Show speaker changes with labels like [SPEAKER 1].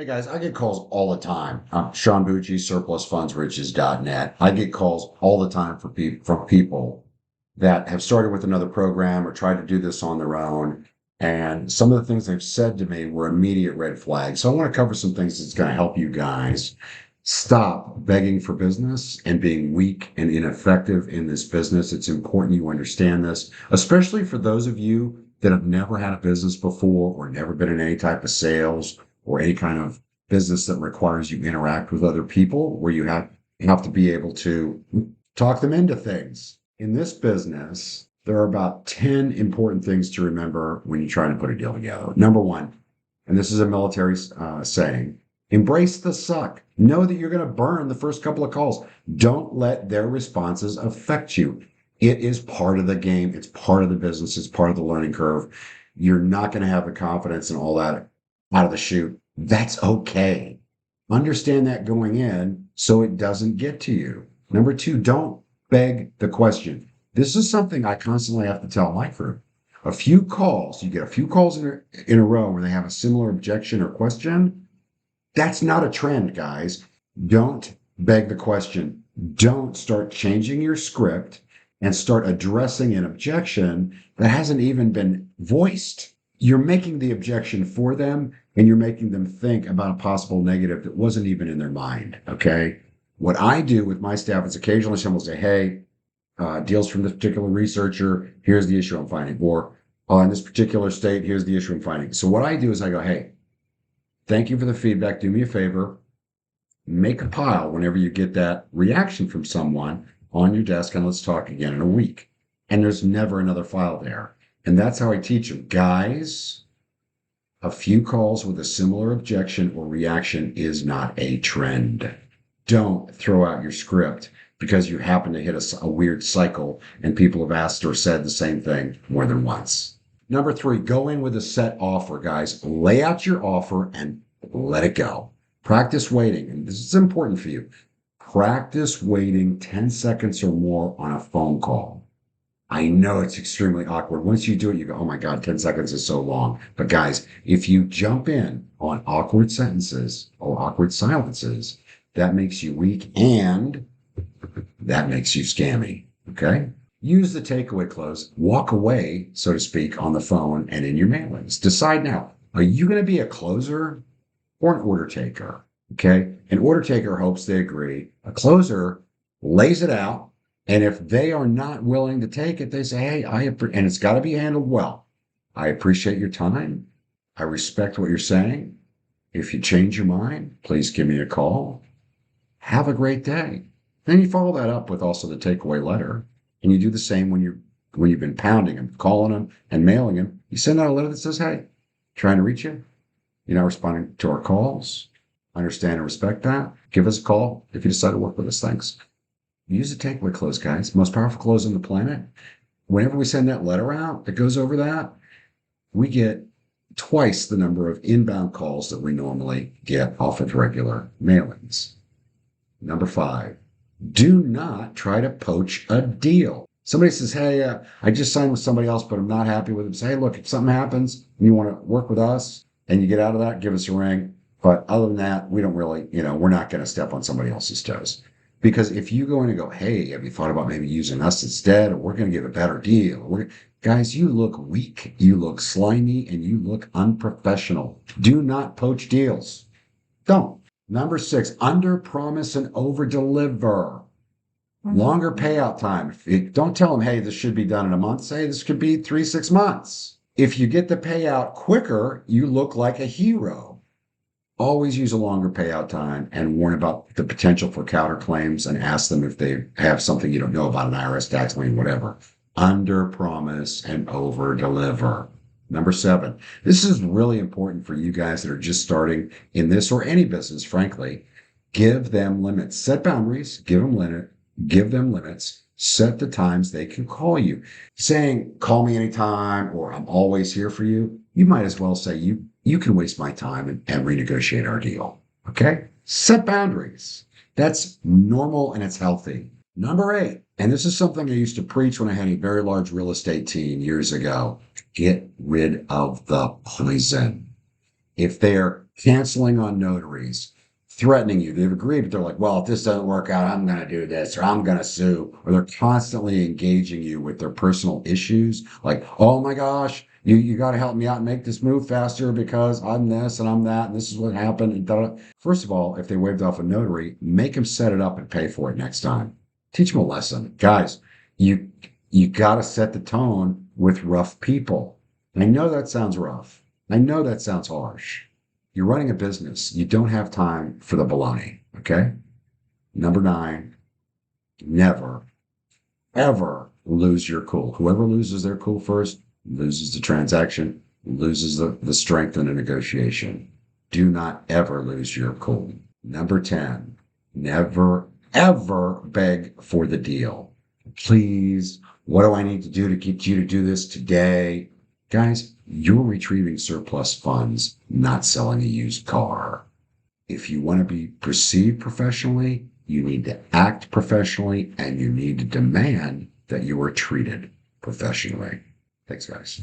[SPEAKER 1] Hey guys, I get calls all the time. I'm Sean Bucci, surplusfundsriches.net. I get calls all the time from people that have started with another program or tried to do this on their own. And some of the things they've said to me were immediate red flags. So I want to cover some things that's going to help you guys stop begging for business and being weak and ineffective in this business. It's important you understand this, especially for those of you that have never had a business before or never been in any type of sales or any kind of business that requires you interact with other people where you have to be able to talk them into things. In this business, there are about 10 important things to remember when you're trying to put a deal together. Number one, and this is a military saying, embrace the suck. Know that you're going to burn the first couple of calls. Don't let their responses affect you. It is part of the game. It's part of the business. It's part of the learning curve. You're not going to have the confidence and all that out of the chute. That's okay. Understand that going in so it doesn't get to you. Number two, don't beg the question. This is something I constantly have to tell my crew. You get a few calls in a row where they have a similar objection or question. That's not a trend, guys. Don't beg the question. Don't start changing your script and start addressing an objection that hasn't even been voiced. You're making the objection for them and you're making them think about a possible negative that wasn't even in their mind. Okay. What I do with my staff is occasionally someone will say, hey, deals from this particular researcher, here's the issue I'm finding. Or in this particular state, here's the issue I'm finding. So what I do is I go, hey, thank you for the feedback. Do me a favor. Make a pile whenever you get that reaction from someone on your desk, and let's talk again in a week. And there's never another file there. And that's how I teach them. Guys, a few calls with a similar objection or reaction is not a trend. Don't throw out your script because you happen to hit a weird cycle and people have asked or said the same thing more than once. Number three, go in with a set offer, guys. Lay out your offer and let it go. Practice waiting. And this is important for you. Practice waiting 10 seconds or more on a phone call. I know it's extremely awkward. Once you do it, you go, oh my God, 10 seconds is so long. But guys, if you jump in on awkward sentences or awkward silences, that makes you weak and that makes you scammy. Okay? Use the takeaway close. Walk away, so to speak, on the phone and in your mailings. Decide now, are you going to be a closer or an order taker? Okay? An order taker hopes they agree. A closer lays it out. And if they are not willing to take it, they say, hey, and it's got to be handled well. I appreciate your time. I respect what you're saying. If you change your mind, please give me a call. Have a great day. Then you follow that up with also the takeaway letter. And you do the same when you've been pounding them, calling them, and mailing them. You send out a letter that says, hey, trying to reach you. You're not responding to our calls. Understand and respect that. Give us a call if you decide to work with us. Thanks. Use a takeaway close, guys. Most powerful close on the planet. Whenever we send that letter out that goes over that, we get twice the number of inbound calls that we normally get off of regular mailings. Number five, do not try to poach a deal. Somebody says, hey, I just signed with somebody else, but I'm not happy with them. Say, hey, look, if something happens and you want to work with us and you get out of that, give us a ring. But other than that, we don't really, we're not going to step on somebody else's toes. Because if you go in and go, hey, have you thought about maybe using us instead? Or we're going to give a better deal. Guys, you look weak, you look slimy, and you look unprofessional. Do not poach deals. Don't. Number six, under promise and over deliver. Longer payout time. Don't tell them, hey, this should be done in a month. Say this could be 3-6 months. If you get the payout quicker, you look like a hero. Always use a longer payout time and warn about the potential for counterclaims and ask them if they have something you don't know about, an IRS tax lien, whatever. Under promise and over deliver. Number seven, this is really important for you guys that are just starting in this or any business, frankly. Give them limits. Set boundaries. Give them limits. Set the times they can call you. Saying, call me anytime or I'm always here for you. You might as well say you can waste my time and renegotiate our deal. Okay? Set boundaries. That's normal and it's healthy. Number eight, and this is something I used to preach when I had a very large real estate team years ago. Get rid of the poison. If they're canceling on notaries, threatening you. They've agreed, but they're like, well, if this doesn't work out, I'm going to do this or I'm going to sue. Or they're constantly engaging you with their personal issues. Like, oh my gosh, you got to help me out and make this move faster because I'm this and I'm that. And this is what happened. And da-da. First of all, if they waived off a notary, make them set it up and pay for it next time. Teach them a lesson. Guys, you, you got to set the tone with rough people. And I know that sounds rough. I know that sounds harsh. You're running a business. You don't have time for the baloney. Okay. Number 9, never, ever lose your cool. Whoever loses their cool first loses the transaction, loses the strength in a negotiation. Do not ever lose your cool. Number 10, never, ever beg for the deal. Please, what do I need to do to get you to do this today? Guys, you're retrieving surplus funds, not selling a used car. If you want to be perceived professionally, you need to act professionally and you need to demand that you are treated professionally. Thanks, guys.